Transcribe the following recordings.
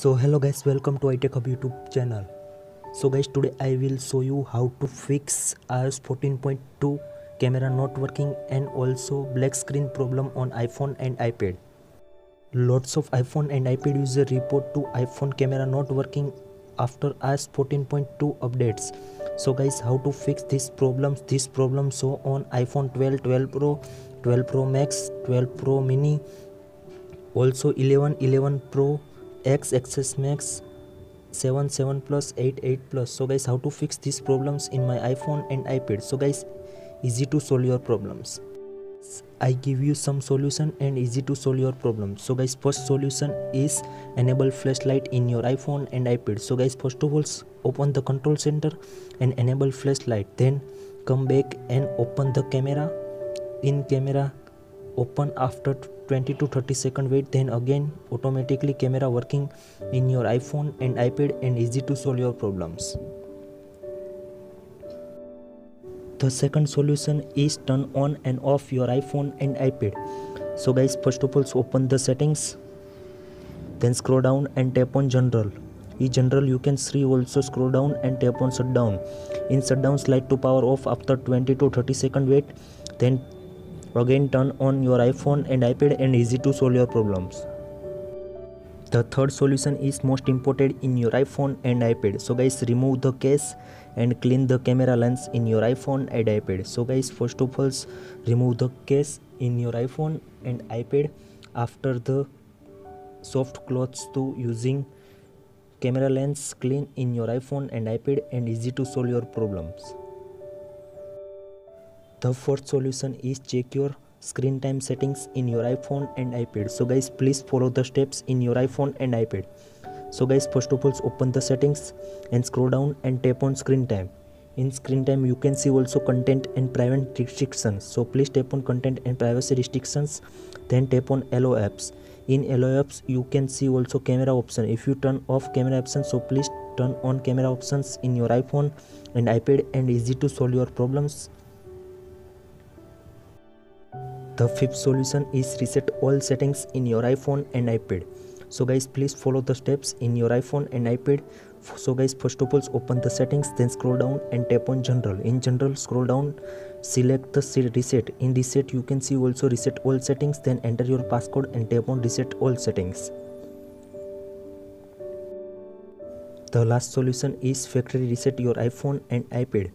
So hello guys, welcome to iTechHub YouTube channel. So guys, today I will show you how to fix iOS 14.2 camera not working and also black screen problem on iPhone and iPad. Lots of iPhone and iPad users report to iPhone camera not working after iOS 14.2 updates. So guys, how to fix these problems? These problems show on iPhone 12, 12 Pro, 12 Pro Max, 12 Pro Mini, also 11, 11 Pro, X, XS Max, 7, 7 Plus, 8, 8 Plus. So guys, how to fix these problems in my iPhone and iPad? So guys, easy to solve your problems. I give you some solution and easy to solve your problem. So guys, first solution is enable flashlight in your iPhone and iPad. So guys, first of all, open the control center and enable flashlight. Then come back and open the camera. In camera, open after 20 to 30 second wait, then again automatically camera working in your iPhone and iPad and easy to solve your problems. The second solution is turn on and off your iPhone and iPad. So guys, first of all, open the settings, then scroll down and tap on general. In general, you can see also scroll down and tap on shutdown. In shutdown, slide to power off after 20 to 30 second wait, then again turn on your iPhone and iPad and easy to solve your problems. The third solution is most important in your iPhone and iPad. So guys, remove the case and clean the camera lens in your iPhone and iPad. So guys, first of all, remove the case in your iPhone and iPad after the soft cloths to using camera lens clean in your iPhone and iPad and easy to solve your problems. The fourth solution is check your screen time settings in your iPhone and iPad. So guys, please follow the steps in your iPhone and iPad. So guys, first of all, open the settings and scroll down and tap on screen time. In screen time, you can see also content and privacy restrictions. So please tap on content and privacy restrictions, then tap on allow apps. In allow apps, you can see also camera option. If you turn off camera options, so please turn on camera options in your iPhone and iPad and easy to solve your problems. The fifth solution is reset all settings in your iPhone and iPad. So guys, please follow the steps in your iPhone and iPad. So guys, first of all, open the settings, then scroll down and tap on general. In general, scroll down, select the reset. In reset, you can see also reset all settings, then enter your passcode and tap on reset all settings. The last solution is factory reset your iPhone and iPad.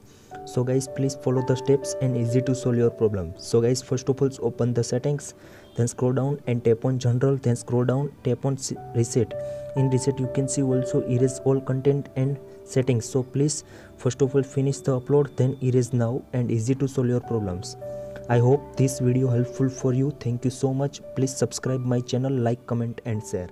So guys, please follow the steps and easy to solve your problem. So guys, first of all, open the settings, then scroll down and tap on general, then scroll down, tap on reset. In reset, you can see also erase all content and settings. So please first of all finish the upload, then erase now and easy to solve your problems. I hope this video helpful for you. Thank you so much. Please subscribe my channel, like, comment and share.